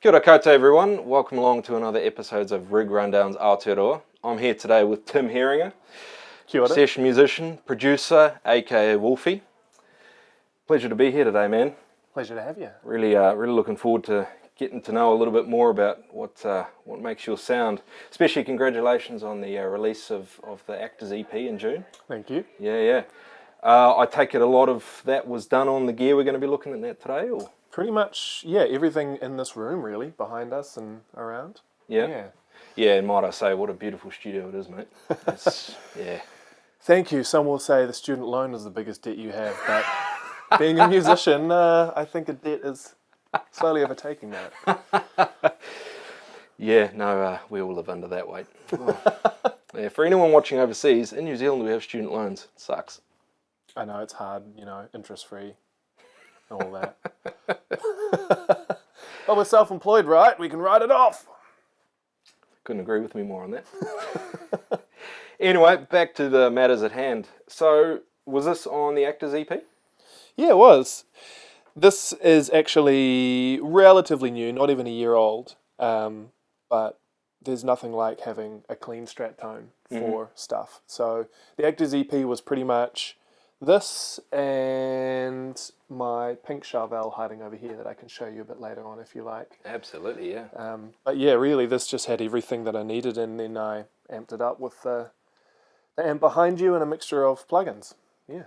Kia ora koutou everyone, welcome along to another episode of Rig Rundown's Aotearoa. I'm here today with Tim Heeringa, Kia ora. Session musician, producer, aka WULFIE. Pleasure to be here today, man. Pleasure to have you. Really looking forward to getting to know a little bit more about what makes your sound. Especially congratulations on the release of the Actors EP in June. Thank you. Yeah. I take it a lot of that was done on the gear we're going to be looking at that today, or? Pretty much, yeah, everything in this room really, behind us and around. Yeah, and might I say, what a beautiful studio it is, mate. Yeah. Thank you. Some will say the student loan is the biggest debt you have, but being a musician, I think a debt is slowly overtaking that. Yeah, no, we all live under that weight. Yeah, for anyone watching overseas, in New Zealand we have student loans. It sucks. I know, it's hard, interest-free and all that. Well, we're self-employed, right? We can write it off. Couldn't agree with me more on that. Anyway, back to the matters at hand. So, was this on the Actors EP? Yeah, it was. This is actually relatively new, not even a year old, but there's nothing like having a clean Strat tone for stuff. So the Actors EP was pretty much this and my pink Charvel hiding over here that I can show you a bit later on if you like. Absolutely, yeah. But yeah, really, this just had everything that I needed, and then I amped it up with the amp behind you and a mixture of plugins. Yeah.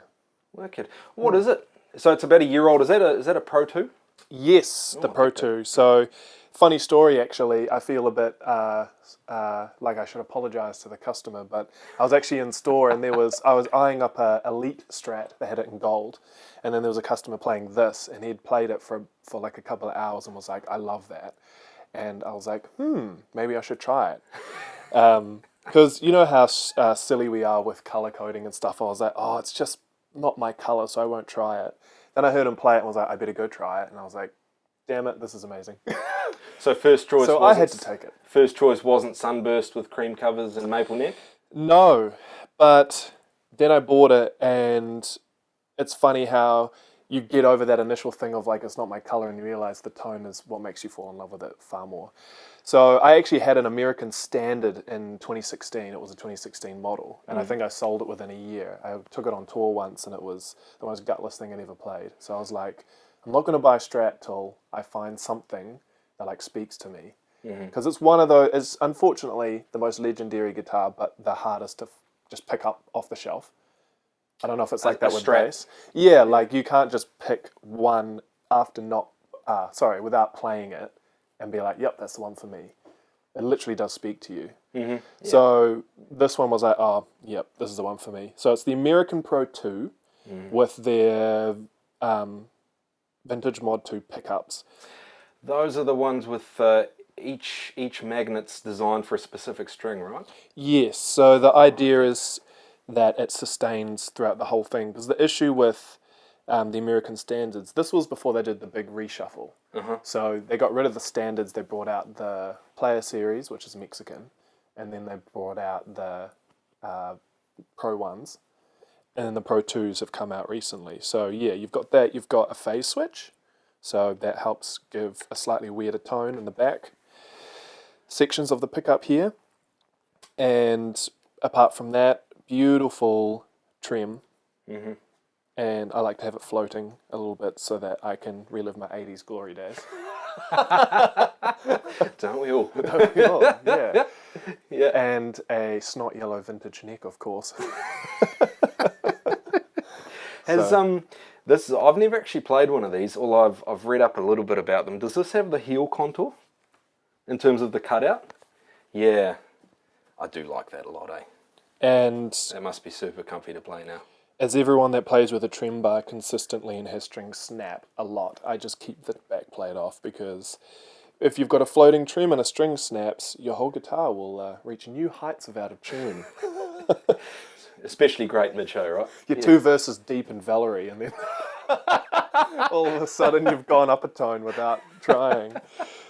Wicked. What is it? So it's about a year old. Is that a Pro 2? Yes, the Pro 2. So, funny story actually. I feel a bit like I should apologise to the customer, but I was actually in store and I was eyeing up a Elite Strat. They had it in gold, and then there was a customer playing this, and he'd played it for like a couple of hours and was like, "I love that," and I was like, maybe I should try it, because you know how silly we are with colour coding and stuff. I was like, oh, it's just not my colour, so I won't try it. Then I heard him play it and was like, I better go try it. And I was like, damn it, this is amazing. So first choice. So I had to take it. First choice wasn't Sunburst with cream covers and maple neck? No, but then I bought it, and it's funny how you get over that initial thing of like, it's not my colour, and you realise the tone is what makes you fall in love with it far more. So I actually had an American Standard in 2016. It was a 2016 model, and I think I sold it within a year. I took it on tour once, and it was the most gutless thing I'd ever played. So I was like, I'm not going to buy a Strat till I find something that like speaks to me, because it's one of those. It's unfortunately the most legendary guitar, but the hardest to just pick up off the shelf. I don't know if it's like that with bass. Yeah, like you can't just pick one without playing it and be like, yep, that's the one for me. It literally does speak to you. Yeah. So this one was like, oh, yep, this is the one for me. So it's the American Pro 2 with their Vintage Mod 2 pickups. Those are the ones with each magnet's designed for a specific string, right? Yes, so the idea is that it sustains throughout the whole thing. Because the issue with the American Standards, this was before they did the big reshuffle. So they got rid of the Standards, they brought out the Player Series, which is Mexican, and then they brought out the Pro 1s, and then the Pro 2s have come out recently. So yeah, you've got that, you've got a phase switch, so that helps give a slightly weirder tone in the back sections of the pickup here, and apart from that, beautiful trim. And I like to have it floating a little bit so that I can relive my 80s glory days. Don't we all? Don't we all? Yeah. Yeah. And a snot yellow vintage neck, of course. I've never actually played one of these, although I've read up a little bit about them. Does this have the heel contour in terms of the cutout? Yeah, I do like that a lot, eh? And it must be super comfy to play now. As everyone that plays with a trem bar consistently and has strings snap a lot, I just keep the back plate off, because if you've got a floating trem and a string snaps, your whole guitar will reach new heights of out of tune. Especially great mid-show, right? You're 2 verses deep in Valerie, and then all of a sudden you've gone up a tone without trying.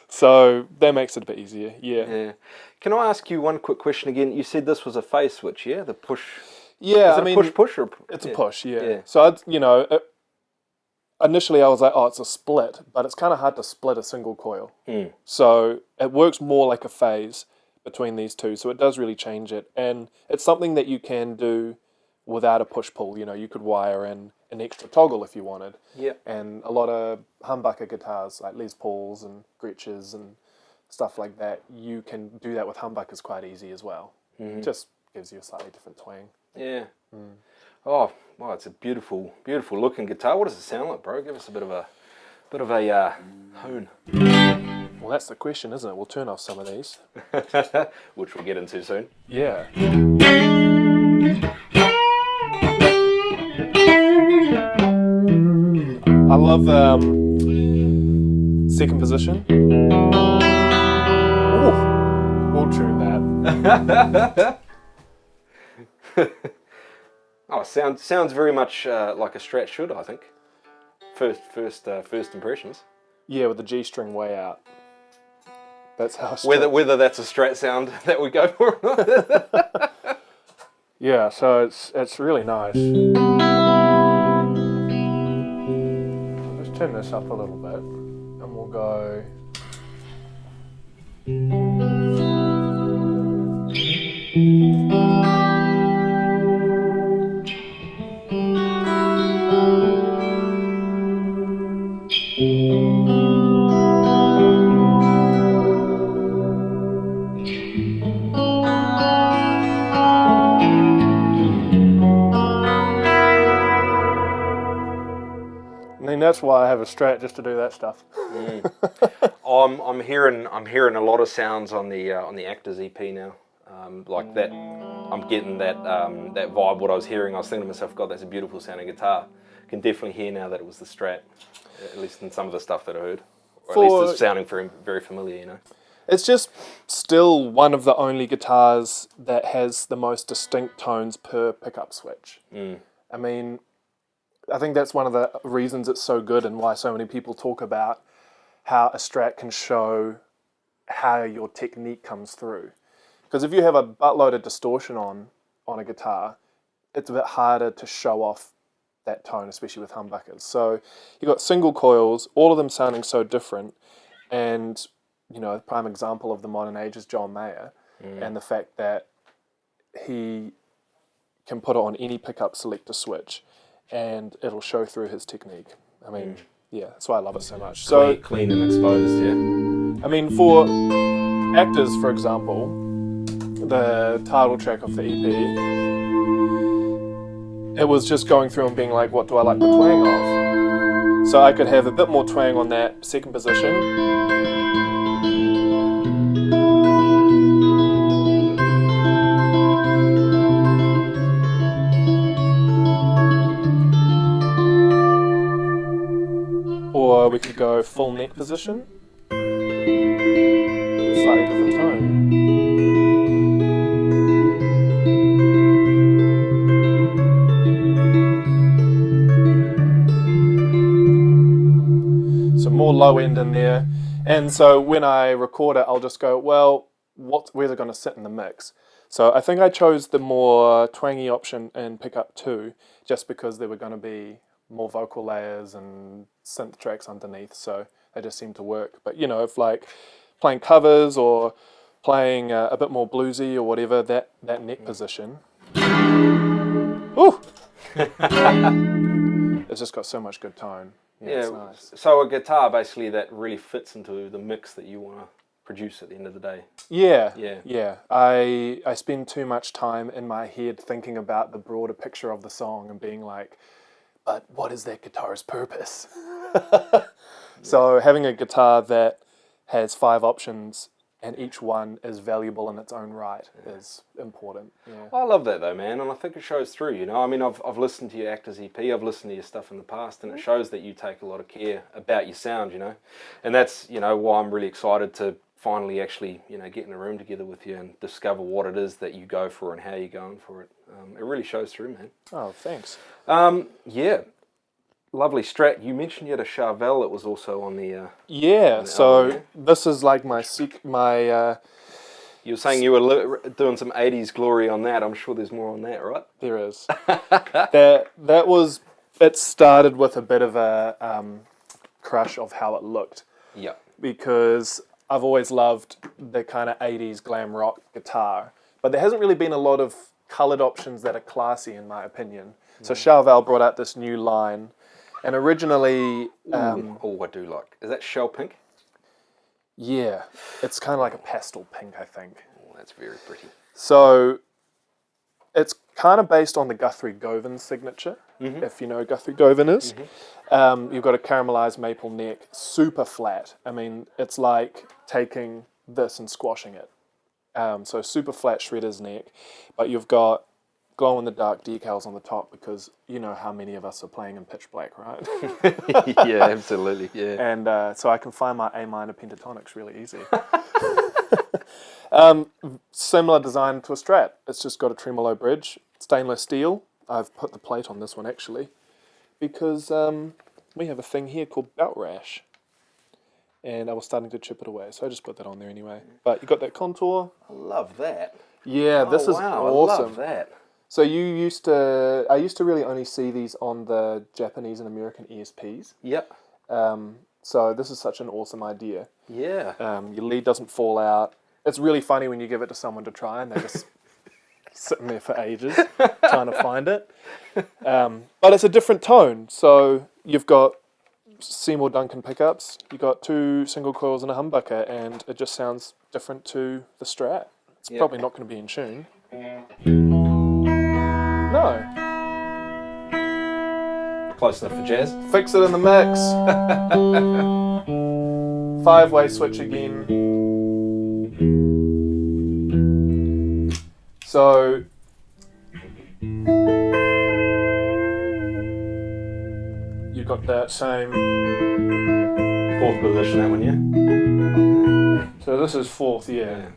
So that makes it a bit easier, yeah. Can I ask you one quick question again? You said this was a phase switch, yeah? The push... Yeah, is it a push or... It's a push, yeah. So, initially I was like, oh, it's a split, but it's kind of hard to split a single coil. So it works more like a phase between these two, so it does really change it. And it's something that you can do without a push-pull. You know, you could wire in an extra toggle if you wanted. Yep. And a lot of humbucker guitars, like Les Pauls and Gretsches and stuff like that, you can do that with humbuckers quite easy as well. Just gives you a slightly different twang. Yeah. Oh, wow, it's a beautiful, beautiful looking guitar. What does it sound like, bro? Give us a bit of a hone. Well, that's the question, isn't it? We'll turn off some of these. Which we'll get into soon. Yeah. I love second position. Ooh, we'll tune that. Oh, sounds very much like a Strat should, I think. First impressions. Yeah, with the G string way out. That's how. Whether that's a Strat sound that we go for or not. Yeah, so it's really nice. Let's turn this up a little bit, and we'll go. I mean, that's why I have a Strat, just to do that stuff. I'm hearing a lot of sounds on the Actors EP now. Like that, I'm getting that vibe. What I was hearing, I was thinking to myself, God, that's a beautiful sounding guitar. I can definitely hear now that it was the Strat, at least in some of the stuff that I heard. Or at least it's sounding very, very familiar, you know. It's just still one of the only guitars that has the most distinct tones per pickup switch. I mean, I think that's one of the reasons it's so good and why so many people talk about how a Strat can show how your technique comes through. Because if you have a buttload of distortion on a guitar, it's a bit harder to show off that tone, especially with humbuckers. So you've got single coils, all of them sounding so different, and you know, a prime example of the modern age is John Mayer, and the fact that he can put it on any pickup selector switch, and it'll show through his technique. I mean, yeah, that's why I love it so much. So Clean and exposed, yeah. I mean, for Actors, for example, the title track of the EP, it was just going through and being like, what do I like the twang of? So I could have a bit more twang on that second position. Or we could go full neck position. Slightly different tone. So more low end in there. And so when I record it, I'll just go, well, where's it going to sit in the mix? So I think I chose the more twangy option in pickup 2, just because there were going to be more vocal layers and synth tracks underneath, so they just seemed to work. But you know, if like playing covers or playing a bit more bluesy or whatever, that neck position, ooh, it's just got so much good tone. Yeah, it's nice. So a guitar basically that really fits into the mix that you want to produce at the end of the day. Yeah. I spend too much time in my head thinking about the broader picture of the song and being like, but what is that guitar's purpose? So having a guitar that has 5 options and each one is valuable in its own right is important. Yeah. I love that though, man, and I think it shows through, you know. I mean, I've listened to your Actors EP, I've listened to your stuff in the past, and it shows that you take a lot of care about your sound, you know. And that's, you know, why I'm really excited to finally actually, you know, get in a room together with you and discover what it is that you go for and how you're going for it. It really shows through, man. Oh, thanks. Yeah. Lovely Strat. You mentioned you had a Charvel that was also on the... so this is like my... You were saying you were doing some 80s glory on that. I'm sure there's more on that, right? There is. that was it started with a bit of a crush of how it looked. Yeah. Because I've always loved the kind of 80s glam rock guitar, but there hasn't really been a lot of coloured options that are classy, in my opinion. So Charvel brought out this new line, and originally... oh, I do like. Is that shell pink? Yeah, it's kind of like a pastel pink, I think. Oh, that's very pretty. So it's kind of based on the Guthrie Govan signature, if you know who Guthrie Govan is. You've got a caramelized maple neck, super flat. I mean, it's like taking this and squashing it. So super flat shredder's neck, but you've got glow-in-the-dark decals on the top because you know how many of us are playing in pitch black, right? Yeah, absolutely, yeah. And so I can find my A minor pentatonics really easy. Similar design to a Strat. It's just got a tremolo bridge, stainless steel. I've put the plate on this one actually because we have a thing here called belt rash. And I was starting to chip it away, so I just put that on there anyway. But you got that contour. I love that. Yeah, this is awesome. I love that. So I used to really only see these on the Japanese and American ESPs. Yep. So this is such an awesome idea. Yeah. Your lead doesn't fall out. It's really funny when you give it to someone to try and they're just sitting there for ages trying to find it. But it's a different tone. So you've got Seymour Duncan pickups, you've got 2 single coils and a humbucker, and it just sounds different to the Strat. It's probably not going to be in tune. No. Close enough for jazz. Fix it in the mix. 5-way switch again. So you've got that same 4th position, that one, yeah? So this is 4th, yeah.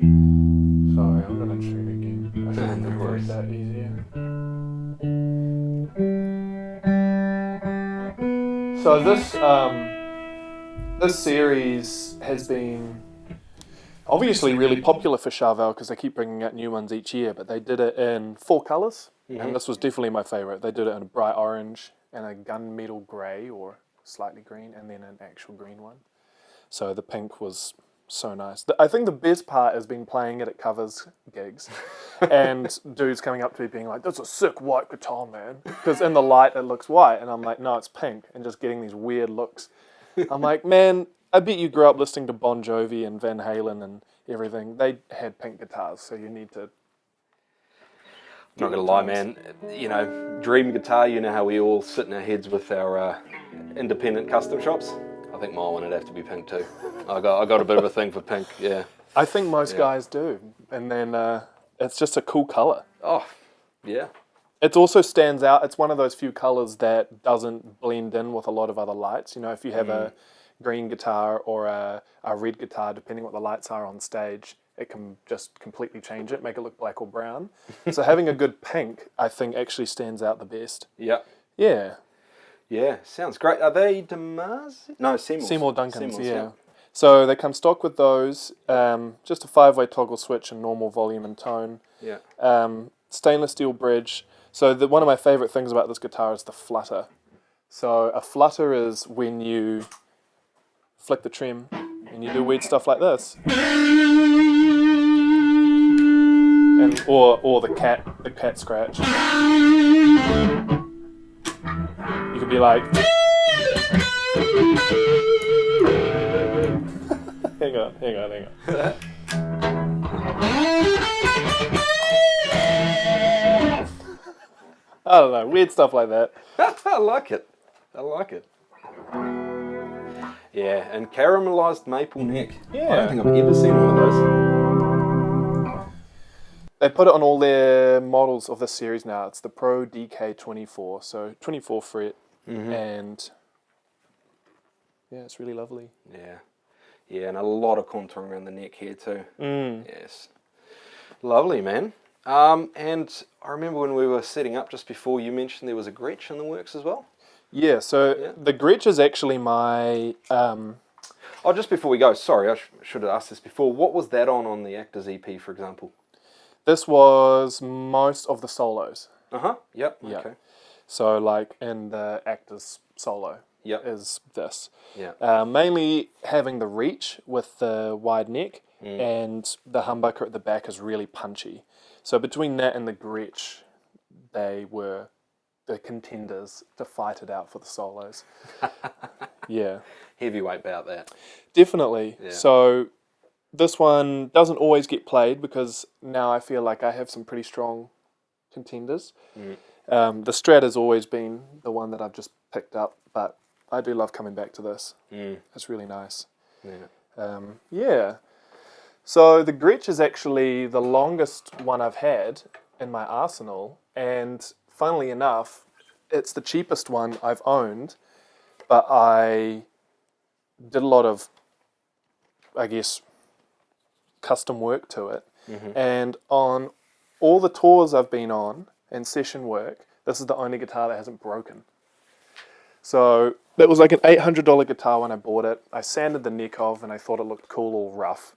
Sorry, I'm going to tune again. I think No worries. that easier. So this series has been obviously really popular for Charvel because they keep bringing out new ones each year, but they did it in 4 colours, and this was definitely my favourite. They did it in a bright orange and a gunmetal grey or slightly green, and then an actual green one. So the pink was so nice. I think the best part has been playing it at covers gigs and dudes coming up to me being like, that's a sick white guitar, man. Because in the light it looks white, and I'm like, no, it's pink, and just getting these weird looks. I'm like, man, I bet you grew up listening to Bon Jovi and Van Halen and everything. They had pink guitars, so you need to... Not gonna lie, man, you know, dream guitar, you know how we all sit in our heads with our independent custom shops? I think my one would have to be pink too. I got a bit of a thing for pink, yeah. I think most guys do. And then it's just a cool colour. Oh, yeah. It also stands out. It's one of those few colours that doesn't blend in with a lot of other lights. You know, if you have a green guitar or a red guitar, depending what the lights are on stage, it can just completely change it, make it look black or brown. So having a good pink, I think, actually stands out the best. Yeah. Yeah. Yeah, sounds great. Are they Damas? No, Seymour's. Seymour Duncans, Seymour's, yeah. So they come stock with those, just a 5-way toggle switch and normal volume and tone. Yeah. Stainless steel bridge. So one of my favourite things about this guitar is the flutter. So a flutter is when you flick the trem and you do weird stuff like this. And or the cat scratch. You could be like, hang on. I don't know, weird stuff like that. I like it. Yeah, and caramelized maple neck. Yeah. I don't think I've ever seen one of those. They put it on all their models of this series now. It's the Pro DK24, so 24 fret, and yeah, it's really lovely. Yeah, and a lot of contouring around the neck here too. Yes, lovely, man. And I remember when we were setting up just before, you mentioned there was a Gretsch in the works as well. Yeah, so the Gretsch is actually my... Oh, just before we go, sorry, I should have asked this before. What was that on the Actors EP, for example? This was most of the solos. Yep, Yeah. okay. So like in the actor's solo Yep. is this. Yeah. Mainly having the reach with the wide neck and the humbucker at the back is really punchy. So between that and the Gretsch, they were the contenders to fight it out for the solos. Yeah. Heavyweight bout that. Definitely. Yeah. So this one doesn't always get played because now I feel like I have some pretty strong contenders. The Strat has always been the one that I've just picked up, but I do love coming back to this. It's really nice. Yeah. So the Gretsch is actually the longest one I've had in my arsenal, and funnily enough, it's the cheapest one I've owned, but I did a lot of, I guess, custom work to it. And on all the tours I've been on and session work, this is the only guitar that hasn't broken. So that was like an $800 guitar when I bought it. I sanded the neck off and I thought it looked cool, all rough.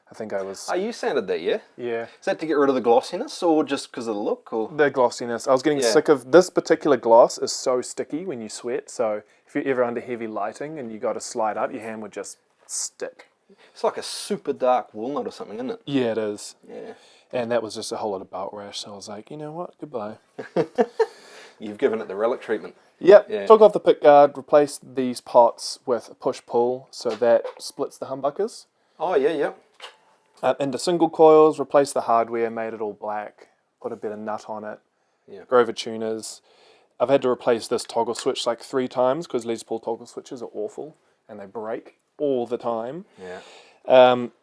I think I was... Oh, you sanded that, yeah? Yeah. Is that to get rid of the glossiness or just because of the look? Or? The glossiness. I was getting sick of... This particular gloss is so sticky when you sweat, so if you're ever under heavy lighting and you got to slide up, your hand would just stick. It's like a super dark walnut or something, isn't it? Yeah, it is. Yeah. And that was just a whole lot of belt rash, so I was like, you know what, goodbye. You've given it the relic treatment. Yep, Yeah. took off the pick guard, replaced these pots with a push-pull, so that splits the humbuckers. Oh, yeah, yeah. Into single coils, replaced the hardware, made it all black, put a bit of nut on it, Yeah. Grover tuners. I've had to replace this toggle switch like 3 times because Les Paul toggle switches are awful and they break all the time. Yeah.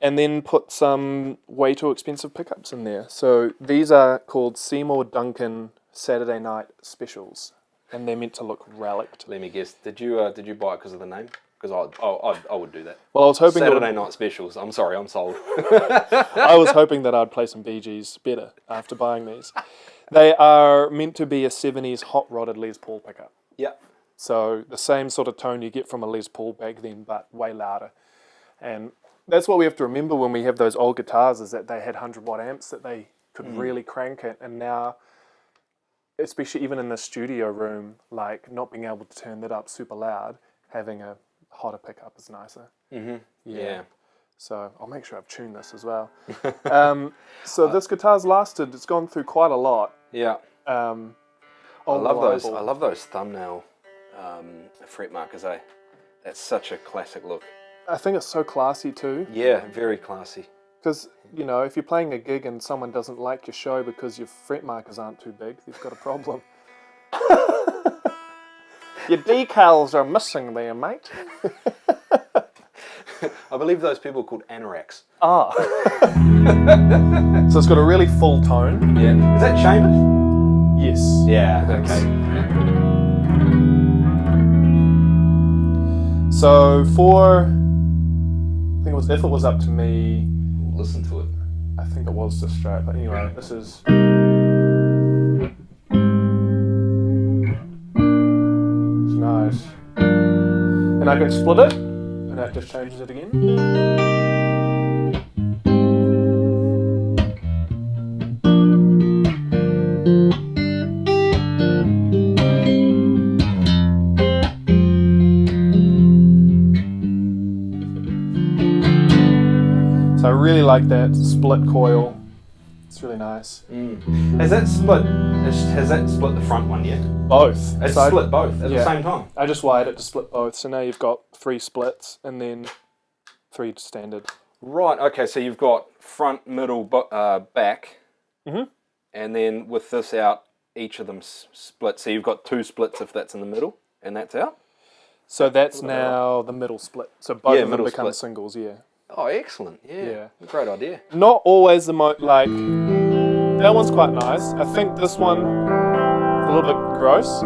And then put some way too expensive pickups in there. So these are called Seymour Duncan Saturday Night Specials, and they're meant to look relict. Let me guess. Did you buy it because of the name? Because I would do that. Well, I was hoping Saturday Night Specials. I'm sorry, I'm sold. I was hoping that I'd play some Bee Gees better after buying these. They are meant to be a 70s hot-rodded Les Paul pickup. Yeah. So the same sort of tone you get from a Les Paul back then, but way louder. And that's what we have to remember when we have those old guitars, is that they had 100-watt amps that they could really crank it. And now, especially even in the studio room, like not being able to turn that up super loud, having a hotter pickup is nicer. Yeah. So I'll make sure I've tuned this as well. So this guitar's lasted, it's gone through quite a lot. Yeah. I Unreliable. love those thumbnail fret markers, eh? That's such a classic look. I think it's so classy too. Yeah, very classy. Because, you know, if you're playing a gig and someone doesn't like your show because your fret markers aren't too big, you've got a problem. Your decals are missing there, mate. I believe those people are called anoraks. Ah. So it's got a really full tone. Yeah. Is that chambered? Yes. Yeah, That's- okay. So for, I think it was, if it was up to me, Listen to it. I think it was the Strat, but anyway, this is... It's nice. And I can split it, and that just changes it again. So I really like that split coil. It's really nice. Has that split the front one yet? Both. It's So split both at the same time. I just wired it to split both, so now you've got 3 splits and then 3 standard. Right, okay, so you've got front, middle, back, and then with this out, each of them split. So you've got 2 splits if that's in the middle, and that's out? So that's now the middle split. So both of them middle become split. singles, yeah. Oh, excellent, yeah. Great idea. Not always the most, like, that one's quite nice. I think this one, a little bit gross.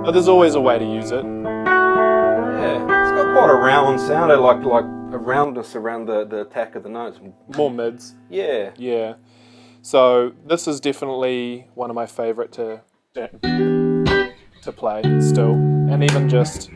But there's always a way to use it. Yeah, it's got quite a round sound, like a roundness around the attack of the notes. More mids. Yeah. Yeah. So this is definitely one of my favourite to play still. And even just...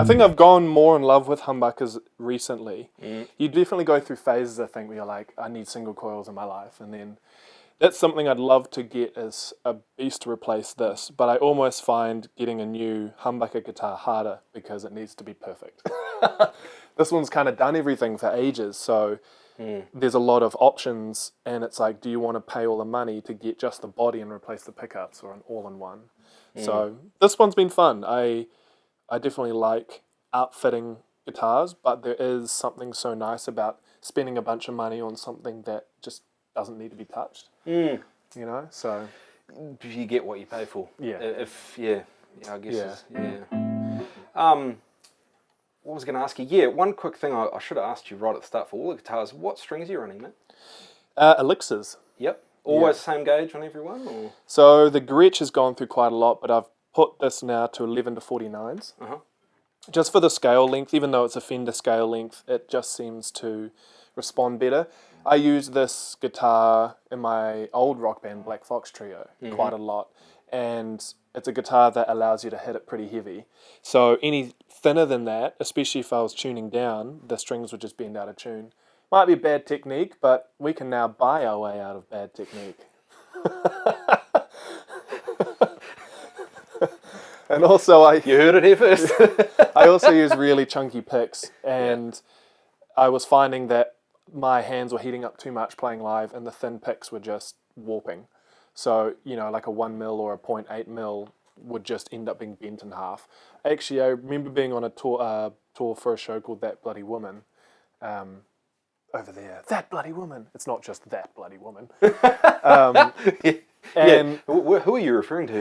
I think I've gone more in love with humbuckers recently. You definitely go through phases, I think, where you're like, I need single coils in my life. And then that's something I'd love to get as a beast to replace this. But I almost find getting a new humbucker guitar harder because it needs to be perfect. This one's kind of done everything for ages. So there's a lot of options. And it's like, do you want to pay all the money to get just the body and replace the pickups, or an all-in-one? So this one's been fun. I definitely like outfitting guitars, but there is something so nice about spending a bunch of money on something that just doesn't need to be touched. You know, so You get what you pay for. Yeah. I guess. What was I going to ask you? Yeah, one quick thing I should have asked you right at the start for all the guitars. What strings are you running, mate? Elixirs. Yep. Always same gauge on every one? Or? So the Gretsch has gone through quite a lot, but I've put this now to 11 to 49s. Just for the scale length, even though it's a Fender scale length, it just seems to respond better. I use this guitar in my old rock band, Black Fox Trio, quite a lot. And it's a guitar that allows you to hit it pretty heavy. So any thinner than that, especially if I was tuning down, the strings would just bend out of tune. Might be bad technique, but we can now buy our way out of bad technique. And also You heard it here first. I also use really chunky picks, and I was finding that my hands were heating up too much playing live, and the thin picks were just warping. So, you know, like a 1 mil or a 0.8 mil would just end up being bent in half. Actually, I remember being on a tour for a show called That Bloody Woman. Over there, That Bloody Woman. It's not just That Bloody Woman. And who are you referring to?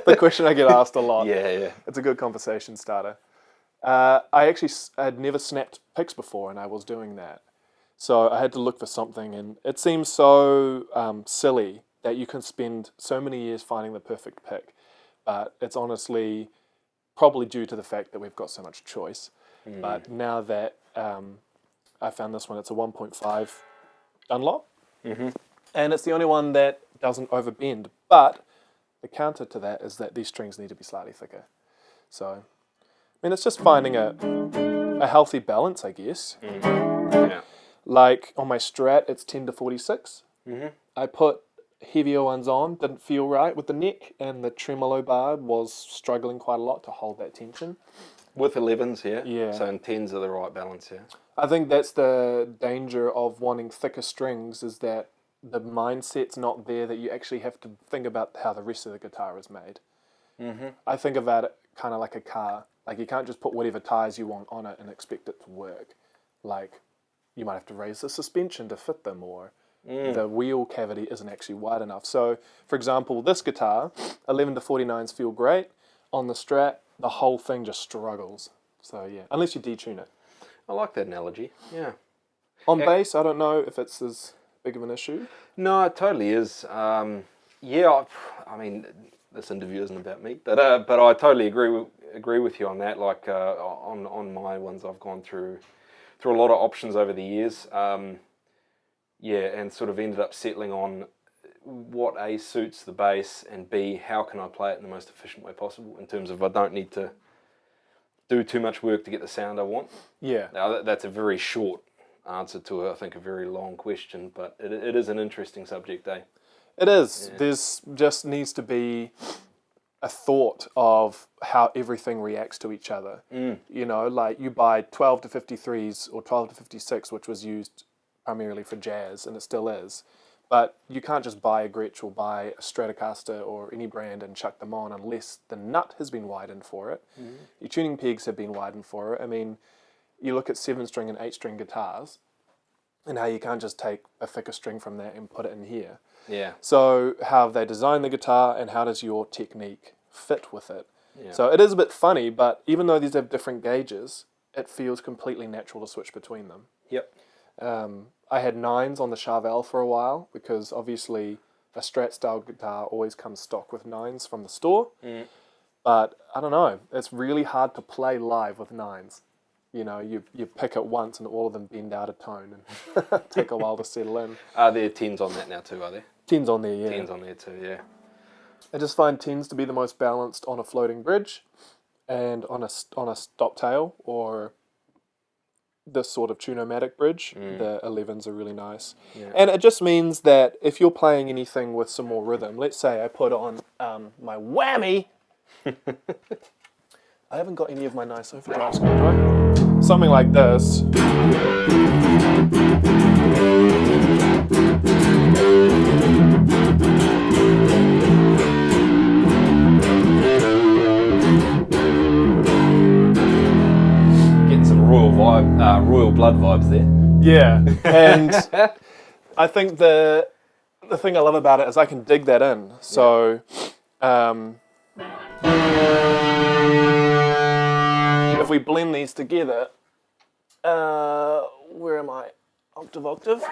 the question I get asked a lot. Yeah. It's a good conversation starter. I had never snapped picks before, and I was doing that. So I had to look for something, and it seems so silly that you can spend so many years finding the perfect pick. But it's honestly probably due to the fact that we've got so much choice. But now that I found this one, it's a 1.5 Dunlop. And it's the only one that doesn't overbend. But the counter to that is that these strings need to be slightly thicker. So, I mean, it's just finding a healthy balance, I guess. Yeah. Like on my Strat, it's 10 to 46. I put heavier ones on, didn't feel right with the neck, and the tremolo bar was struggling quite a lot to hold that tension. With 11s, yeah? Yeah. So in 10s are the right balance, yeah? I think that's the danger of wanting thicker strings, is that the mindset's not there, that you actually have to think about how the rest of the guitar is made. I think about it kind of like a car. Like, you can't just put whatever tires you want on it and expect it to work. Like, you might have to raise the suspension to fit them, or the wheel cavity isn't actually wide enough. So, for example, this guitar, 11 to 49s feel great. On the Strat, the whole thing just struggles. So, yeah, unless you detune it. I like that analogy, yeah. On bass, I don't know if it's as big of an issue. No, it totally is. Yeah, I mean, this interview isn't about me, but I totally agree with you on that. Like on my ones, I've gone through a lot of options over the years. Yeah, and sort of ended up settling on what A, suits the bass, and B, how can I play it in the most efficient way possible, in terms of I don't need to do too much work to get the sound I want. Yeah. Now, that's a very short answer to, I think, a very long question, but it is an interesting subject, eh? It is. Yeah. There's just needs to be a thought of how everything reacts to each other. You know, like you buy 12 to 53s or 12 to 56, which was used primarily for jazz, and it still is. But you can't just buy a Gretsch or buy a Stratocaster or any brand and chuck them on unless the nut has been widened for it. Your tuning pegs have been widened for it. I mean, you look at 7-string and 8-string guitars, and how you can't just take a thicker string from that and put it in here. Yeah. So how have they designed the guitar, and how does your technique fit with it? Yeah. So it is a bit funny, but even though these have different gauges, it feels completely natural to switch between them. Yep. I had 9s on the Charvel for a while, because obviously a Strat style guitar always comes stock with 9s from the store. But I don't know, it's really hard to play live with 9s. You know, you pick it once and all of them bend out of tone and take a while to settle in. Are there 10s on that now too, are there? 10s on there, yeah. 10s on there too, yeah. I just find 10s to be the most balanced on a floating bridge. and on a stop tail or this sort of tune-o-matic bridge, the 11s are really nice. Yeah. And it just means that if you're playing anything with some more rhythm, let's say I put on my whammy. I haven't got any of my nice overdrives going, do I? Something like this. Getting some royal blood vibes there. Yeah, and I think the thing I love about it is I can dig that in. So, if we blend these together, where am I? Octave.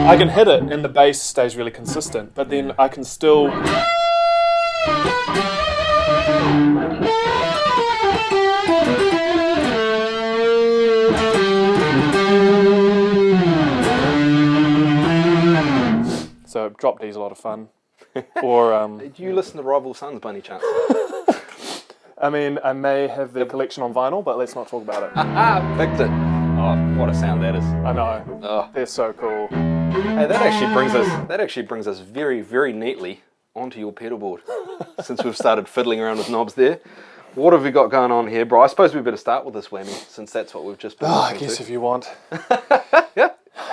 I can hit it and the bass stays really consistent, but then I can still... So drop D's a lot of fun. Or Did you listen to Rival Sons by any chance? I mean, I may have their collection on vinyl, but let's not talk about it. Picked it. Oh, what a sound that is. I know. Oh. They're so cool. Hey, that actually brings us very, very neatly onto your pedalboard. Since we've started fiddling around with knobs there. What have we got going on here, bro? I suppose we better start with this whammy, since that's what we've just been I guess if you want.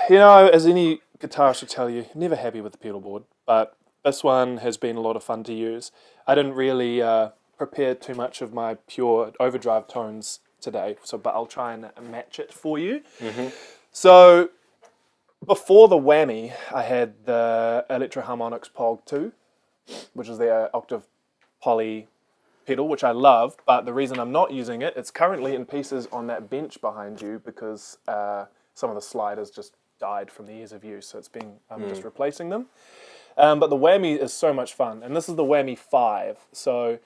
You know, as any guitarist will tell you, never happy with the pedalboard, but this one has been a lot of fun to use. I didn't really prepare too much of my pure overdrive tones today, but I'll try and match it for you. Mm-hmm. So, before the whammy, I had the Electro Harmonix POG 2, which is their octave poly pedal, which I love, but the reason I'm not using it, it's currently in pieces on that bench behind you because some of the sliders just died from the years of use, so I'm just replacing them. But the whammy is so much fun, and this is the whammy 5. So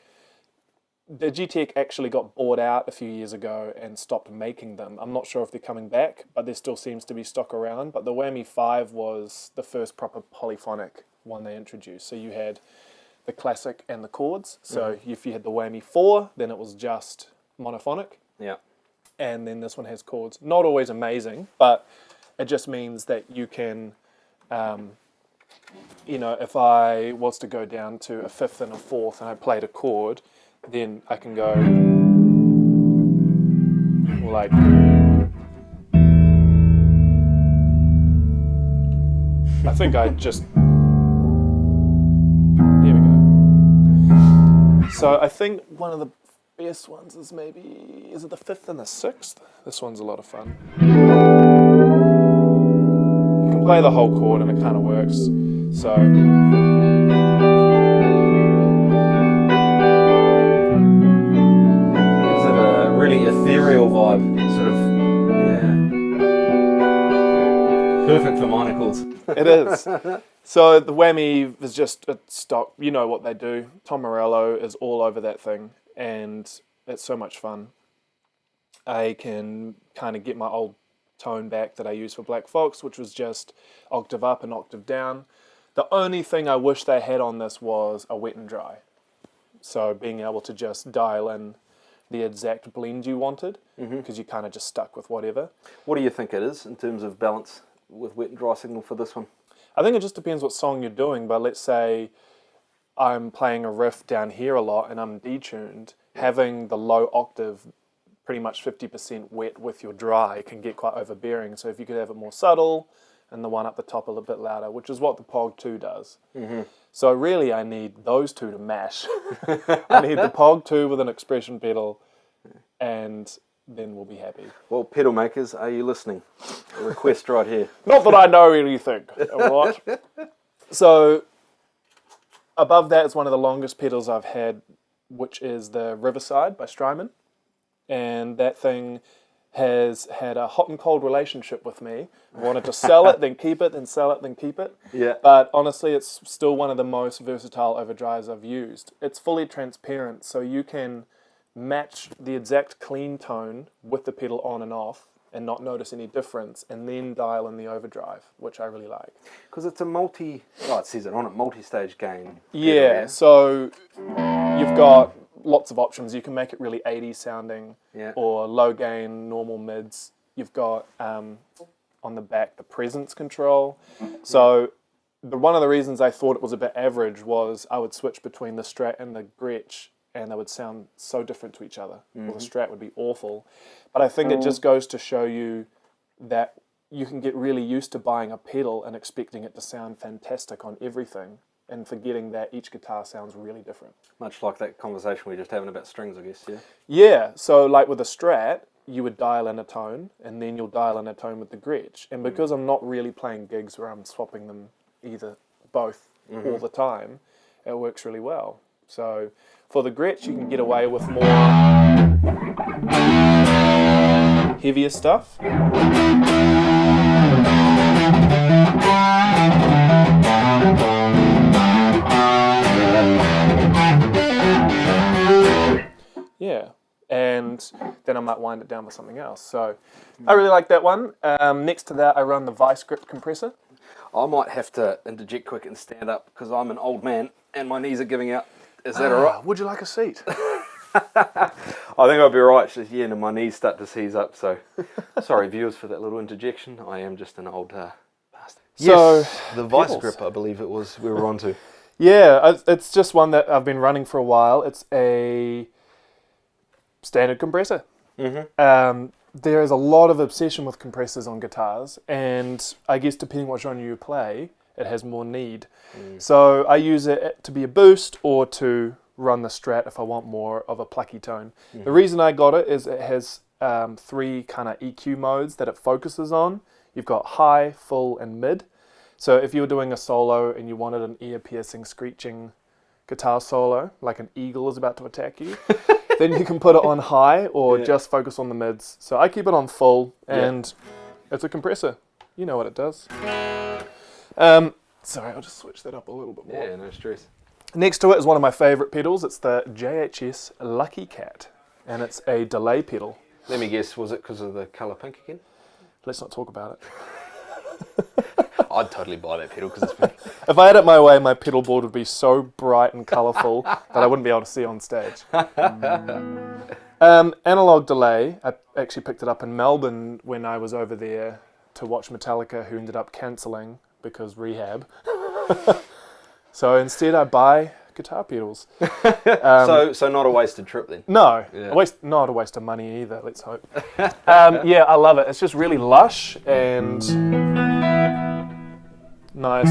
the GTX actually got bought out a few years ago and stopped making them. I'm not sure if they're coming back, but there still seems to be stock around. But the whammy 5 was the first proper polyphonic one they introduced. So you had the classic and the chords. So if you had the whammy 4, then it was just monophonic. Yeah. And then this one has chords. Not always amazing, but it just means that you can, you know, if I was to go down to a 5th and a 4th and I played a chord, then I can go like... I think I just... Here we go. So I think one of the best ones is maybe... Is it the 5th and the 6th? This one's a lot of fun. You can play the whole chord and it kind of works. So... really ethereal vibe, sort of, yeah. Perfect for minor chords. It is. So the whammy is just a stock, you know what they do. Tom Morello is all over that thing, and it's so much fun. I can kind of get my old tone back that I used for Black Fox, which was just octave up and octave down. The only thing I wish they had on this was a wet and dry. So being able to just dial in the exact blend you wanted, because you kind of just stuck with whatever. What do you think it is in terms of balance with wet and dry signal for this one? I think it just depends what song you're doing, but let's say I'm playing a riff down here a lot and I'm detuned, having the low octave pretty much 50% wet with your dry can get quite overbearing. So if you could have it more subtle and the one up the top a little bit louder, which is what the POG 2 does. So really I need those two to mash. I need the POG 2 with an expression pedal, and then we'll be happy. Well, pedal makers, are you listening? A request right here. Not that I know anything, all right? So above that is one of the longest pedals I've had, which is the Riverside by Strymon. And that thing has had a hot and cold relationship with me. I wanted to sell it, then keep it, then sell it, then keep it. Yeah. But honestly, it's still one of the most versatile overdrives I've used. It's fully transparent, so you can match the exact clean tone with the pedal on and off and not notice any difference, and then dial in the overdrive, which I really like. Because it's a it says it on it, multi-stage gain. Yeah, so you've got lots of options. You can make it really 80s sounding, or low gain, normal mids. You've got on the back the presence control. So one of the reasons I thought it was a bit average was I would switch between the Strat and the Gretsch, and they would sound so different to each other. Well, the Strat would be awful. But I think it just goes to show you that you can get really used to buying a pedal and expecting it to sound fantastic on everything, and forgetting that each guitar sounds really different. Much like that conversation we were just having about strings, I guess, yeah? Yeah, so like with a Strat, you would dial in a tone, and then you'll dial in a tone with the Gretsch. And because I'm not really playing gigs where I'm swapping them both all the time, it works really well. So for the Gretsch, you can get away with more heavier stuff. Yeah, and then I might wind it down with something else. So I really like that one. Next to that, I run the Vice Grip compressor. I might have to interject quick and stand up because I'm an old man and my knees are giving out. Is that all right? Would you like a seat? I think I'll be right. It's just, and my knees start to seize up. So sorry, viewers, for that little interjection. I am just an old bastard. So, yes, the Vice Grip, I believe it was we were on to. Yeah, it's just one that I've been running for a while. It's a standard compressor. There is a lot of obsession with compressors on guitars, and I guess depending what genre you play, it has more need. So I use it to be a boost or to run the Strat if I want more of a plucky tone. The reason I got it is it has 3 kind of EQ modes that it focuses on. You've got high, full, and mid. So if you were doing a solo and you wanted an ear-piercing, screeching guitar solo, like an eagle is about to attack you, then you can put it on high or just focus on the mids. So I keep it on full, and it's a compressor. You know what it does. Sorry, I'll just switch that up a little bit more. Yeah, no stress. Next to it is one of my favourite pedals. It's the JHS Lucky Cat, and it's a delay pedal. Let me guess, was it because of the colour pink again? Let's not talk about it. I'd totally buy that pedal because it's pink. If I had it my way, my pedal board would be so bright and colourful that I wouldn't be able to see on stage. Analog delay, I actually picked it up in Melbourne when I was over there to watch Metallica, who ended up cancelling because rehab. So instead I buy guitar pedals. So not a wasted trip then? No, not a waste of money either, let's hope. Yeah, I love it. It's just really lush and nice.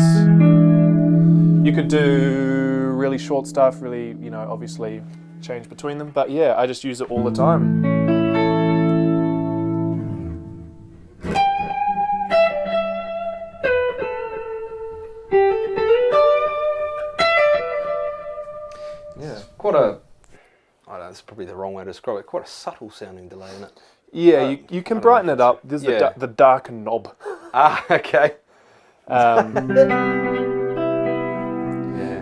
You could do really short stuff, really, obviously change between them. But yeah, I just use it all the time. Yeah. That's probably the wrong way to describe it, quite a subtle sounding delay in it. Yeah, you can brighten it up. There's the darken knob. Okay.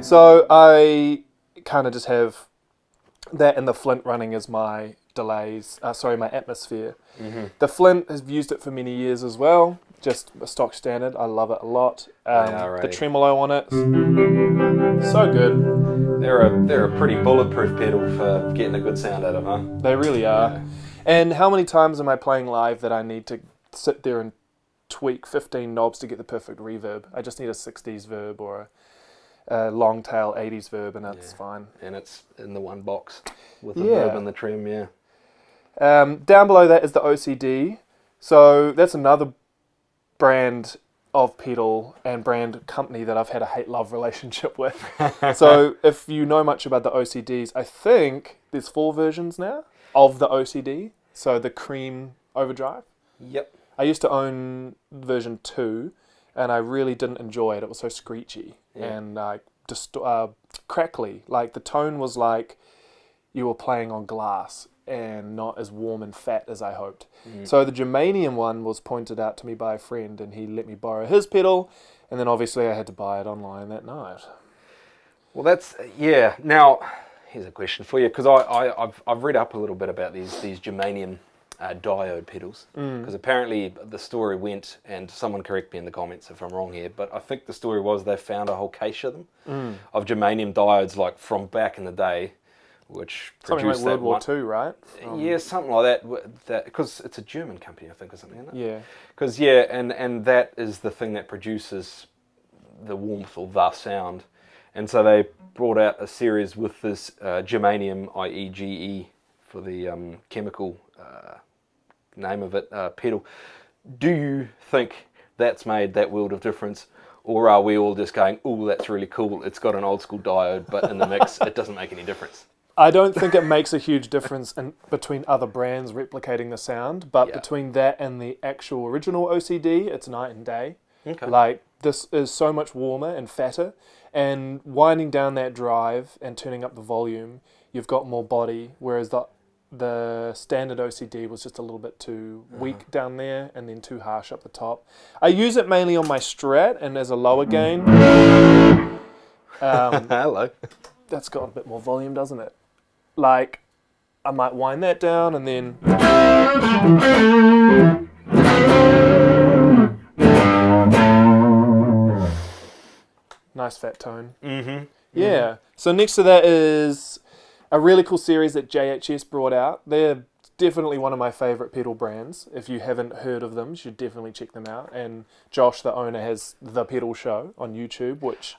So I kind of just have that and the Flint running as my delays, my atmosphere. The Flint has used it for many years as well, just a stock standard. I love it a lot. The tremolo on it, so good. They're a pretty bulletproof pedal for getting a good sound out of, huh? They really are. Yeah. And how many times am I playing live that I need to sit there and tweak 15 knobs to get the perfect reverb? I just need a 60s verb or a long tail 80s verb, and that's fine. And it's in the one box with the verb and the trem, Down below that is the OCD. So that's another brand of pedal and brand company that I've had a hate-love relationship with. So if you know much about the OCDs, I think there's 4 versions now of the OCD. So the cream overdrive. Yep. I used to own version 2, and I really didn't enjoy it. It was so screechy and just crackly. Like the tone was like you were playing on glass and not as warm and fat as I hoped. So the Germanium one was pointed out to me by a friend, and he let me borrow his pedal, and then obviously I had to buy it online that night. Well, now, here's a question for you, because I've read up a little bit about these germanium diode pedals, because apparently the story went, and someone correct me in the comments if I'm wrong here, but I think the story was they found a whole cache of them, of germanium diodes, like from back in the day, which Something like World War II, right? Yeah, something like that, because it's a German company, I think, or something, isn't it? Yeah. Because, and that is the thing that produces the warmth or the sound. And so they brought out a series with this germanium, i.e. GE, for the chemical name of it, pedal. Do you think that's made that world of difference? Or are we all just going, oh, that's really cool, it's got an old school diode, but in the mix, it doesn't make any difference? I don't think it makes a huge difference between other brands replicating the sound, but between that and the actual original OCD, it's night and day. Okay. Like, this is so much warmer and fatter, and winding down that drive and turning up the volume, you've got more body, whereas the standard OCD was just a little bit too weak down there and then too harsh up the top. I use it mainly on my Strat and as a lower gain. Hello. That's got a bit more volume, doesn't it? Like, I might wind that down and then... Nice fat tone. Yeah. So next to that is a really cool series that JHS brought out. They're definitely one of my favourite pedal brands. If you haven't heard of them, you should definitely check them out. And Josh, the owner, has The Pedal Show on YouTube, which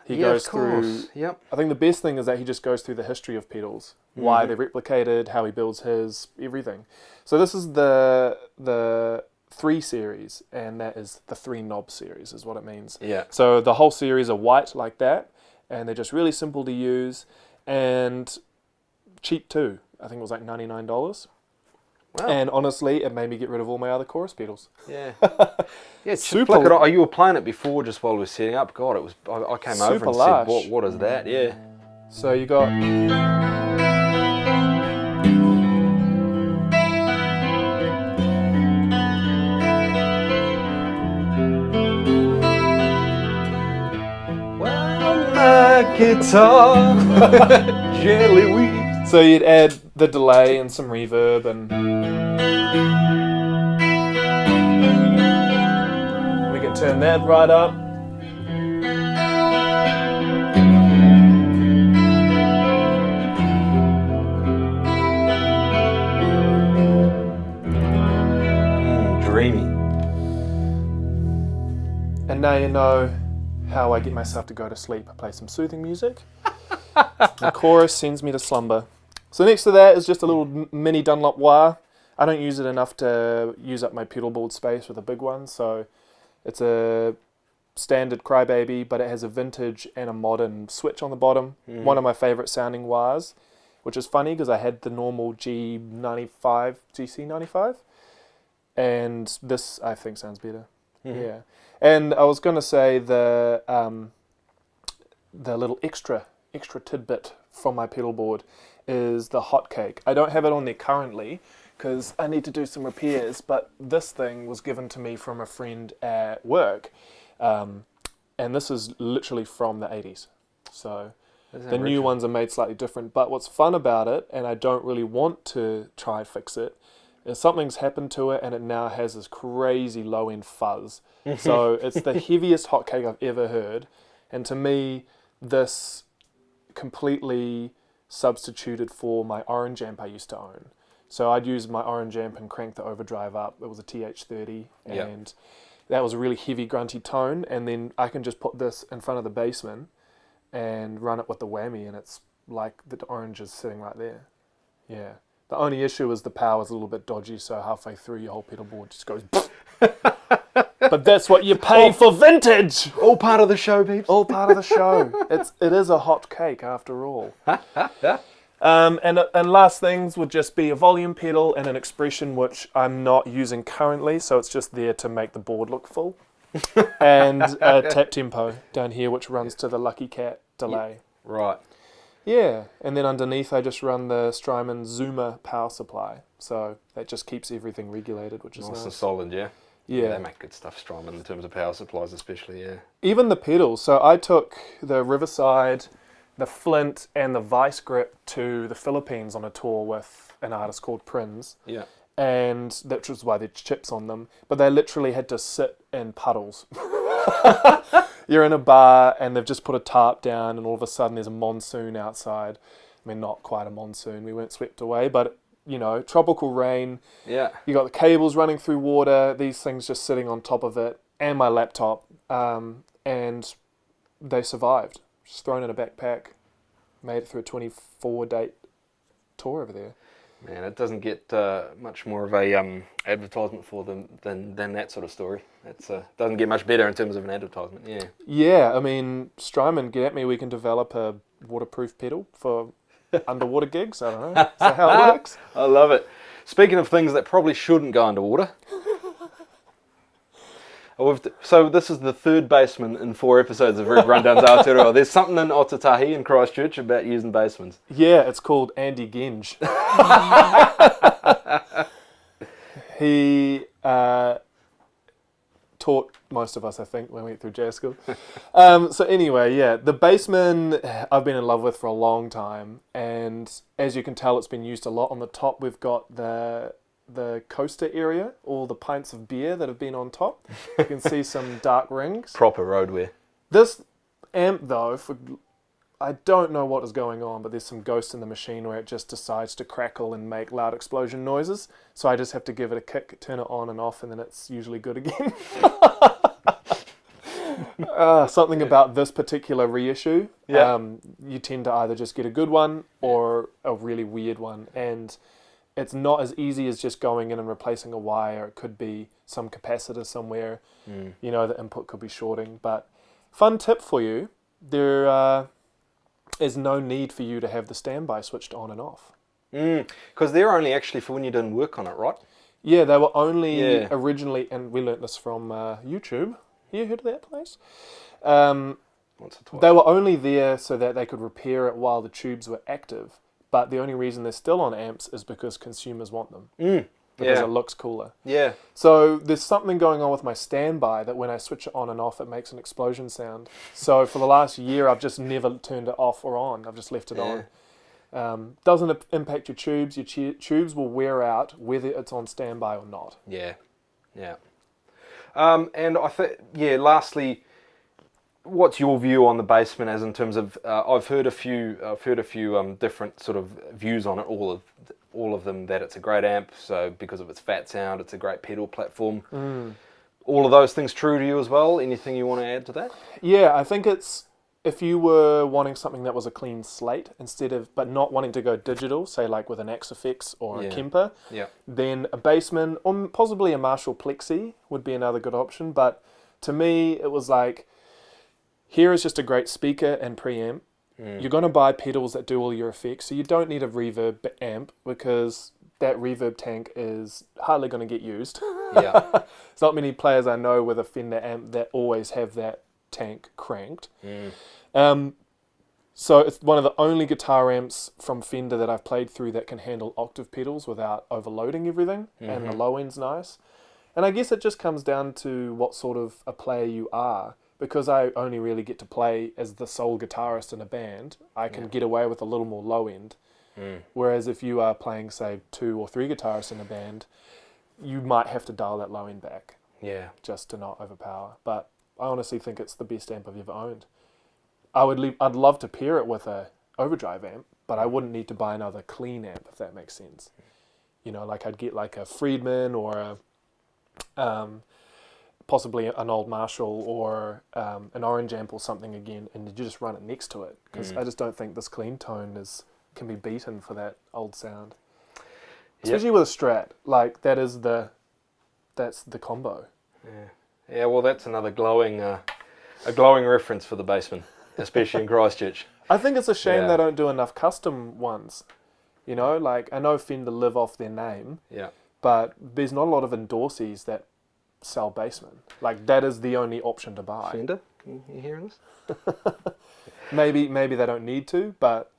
he goes through. Yep. I think the best thing is that he just goes through the history of pedals, why they're replicated, how he builds his, everything. So this is the 3 series, and that is the 3 knob series is what it means. Yeah. So the whole series are white like that, and they're just really simple to use and cheap too. I think it was like $99. Wow. And honestly, it made me get rid of all my other chorus pedals. Yeah. Yeah, Super. flick it on. You were playing it before just while we were setting up. God, it was. I came over Super and lush. said, what is that? Yeah. So you got... My guitar, jellyweed. So you'd add the delay and some reverb and... We can turn that right up. Dreamy. And now you know how I get myself to go to sleep. I play some soothing music. The chorus sends me to slumber. So next to that is just a little mini Dunlop wah. I don't use it enough to use up my pedalboard space with a big one, so it's a standard Crybaby, but it has a vintage and a modern switch on the bottom. One of my favourite sounding wahs, which is funny because I had the normal G95, GC95, and this I think sounds better. Yeah. And I was going to say the little extra tidbit from my pedalboard is the hotcake. I don't have it on there currently because I need to do some repairs, but this thing was given to me from a friend at work, and this is literally from the 80s. So the new ones are made slightly different, but what's fun about it, and I don't really want to try and fix it, is something's happened to it and it now has this crazy low-end fuzz. So it's the heaviest hotcake I've ever heard, and to me this completely substituted for my orange amp I used to own. So I'd use my orange amp and crank the overdrive up. It was a TH30, and that was a really heavy grunty tone, and then I can just put this in front of the Bassman and run it with the whammy, and it's like the orange is sitting right there. Yeah. The only issue is the power's a little bit dodgy, so halfway through your whole pedalboard just goes... But that's what you pay for vintage! All part of the show, peeps. All part of the show. It is a hot cake after all. And last things would just be a volume pedal and an expression which I'm not using currently, so it's just there to make the board look full. And a tap tempo down here which runs to the Lucky Cat delay. Right. Yeah, and then underneath I just run the Strymon Zoomer power supply, so that just keeps everything regulated, which is nice. And solid, yeah. Yeah. They make good stuff, Strymon, in terms of power supplies especially, yeah. Even the pedals, so I took the Riverside the Flint and the Vice grip to the Philippines on a tour with an artist called Prinz. Yeah. And that was why there's chips on them. But they literally had to sit in puddles. You're in a bar and they've just put a tarp down and all of a sudden there's a monsoon outside. I mean, not quite a monsoon. We weren't swept away, but, you know, tropical rain. Yeah. You got the cables running through water, these things just sitting on top of it, and my laptop. And they survived. Just thrown in a backpack. Made it through a 24-date tour over there. Man, it doesn't get much more of a advertisement for them than that sort of story. It doesn't get much better in terms of an advertisement, yeah. Yeah, I mean, Strymon, get at me, we can develop a waterproof pedal for underwater gigs. I don't know. Is that how it works? I love it. Speaking of things that probably shouldn't go underwater. So this is the third Bassman in 4 episodes of Red Rundown's Aotearoa. There's something in Otautahi in Christchurch about using Bassmans. Yeah, it's called Andy Genge. He taught most of us, I think, when we went through jazz school. So anyway, yeah, the Bassman I've been in love with for a long time, and as you can tell, it's been used a lot. On the top, we've got the coaster area, all the pints of beer that have been on top. You can see some dark rings. Proper roadwear. This amp, though, I don't know what is going on, but there's some ghost in the machine where it just decides to crackle and make loud explosion noises. So I just have to give it a kick, turn it on and off, and then it's usually good again. Something about this particular reissue. Yeah. You tend to either just get a good one or a really weird one. And it's not as easy as just going in and replacing a wire. It could be some capacitor somewhere. You know, the input could be shorting. But fun tip for you, there is no need for you to have the standby switched on and off. Because they're only actually for when you're doing work on it, right? Yeah, they were only originally, and we learnt this from YouTube. You heard of that place? Once or twice. They were only there so that they could repair it while the tubes were active. But the only reason they're still on amps is because consumers want them. Because it looks cooler. Yeah. So there's something going on with my standby that when I switch it on and off, it makes an explosion sound. So for the last year, I've just never turned it off or on. I've just left it on. Doesn't impact your tubes. Your tubes will wear out whether it's on standby or not. Yeah. Yeah. And I think, lastly, what's your view on the Bassman as in terms of I've heard a few different sort of views on it, all of them that it's a great amp, so because of its fat sound it's a great pedal platform. All of those things true to you as well? Anything you want to add to that? Yeah, I think it's, if you were wanting something that was a clean slate but not wanting to go digital, say like with an Axe-Fx or a Kemper, then a Bassman or possibly a Marshall Plexi would be another good option. But to me it was like, here is just a great speaker and preamp. You're going to buy pedals that do all your effects, so you don't need a reverb amp because that reverb tank is hardly going to get used. There's not many players I know with a Fender amp that always have that tank cranked. So it's one of the only guitar amps from Fender that I've played through that can handle octave pedals without overloading everything, and the low end's nice. And I guess it just comes down to what sort of a player you are. Because I only really get to play as the sole guitarist in a band, I can get away with a little more low end. Whereas if you are playing, say, 2 or 3 guitarists in a band, you might have to dial that low end back. Just to not overpower. But I honestly think it's the best amp I've ever owned. I'd love to pair it with a overdrive amp, but I wouldn't need to buy another clean amp, if that makes sense. You know, like I'd get like a Friedman or a possibly an old Marshall or an orange amp or something again, and you just run it next to it, because I just don't think this clean tone can be beaten for that old sound, especially with a Strat. Like that's the combo. Well, that's another glowing reference for the Bassman, especially in Christchurch. I think it's a shame they don't do enough custom ones. You know, like I know Fender live off their name, but there's not a lot of endorsees that sell Bassman. Like that is the only option to buy. Fender, you hearing this? Maybe they don't need to, but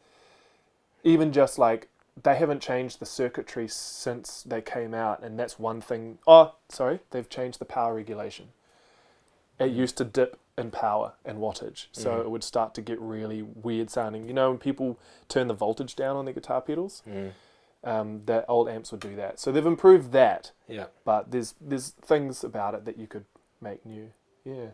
even just like they haven't changed the circuitry since they came out, and that's one thing. They've changed the power regulation. It used to dip in power and wattage. So it would start to get really weird sounding. You know, when people turn the voltage down on their guitar pedals, that old amps would do that. So they've improved that. Yeah. But there's things about it that you could make new. Yeah.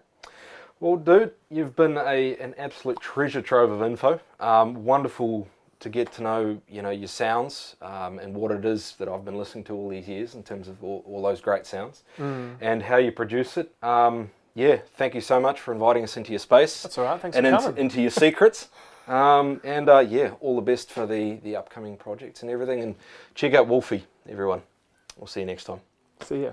Well, dude, you've been an absolute treasure trove of info. Wonderful to get to know, your sounds and what it is that I've been listening to all these years in terms of all those great sounds and how you produce it. Thank you so much for inviting us into your space. That's all right. Thanks and for coming. into your secrets. All the best for the upcoming projects and everything. And check out WULFIE, everyone. We'll see you next time. See ya.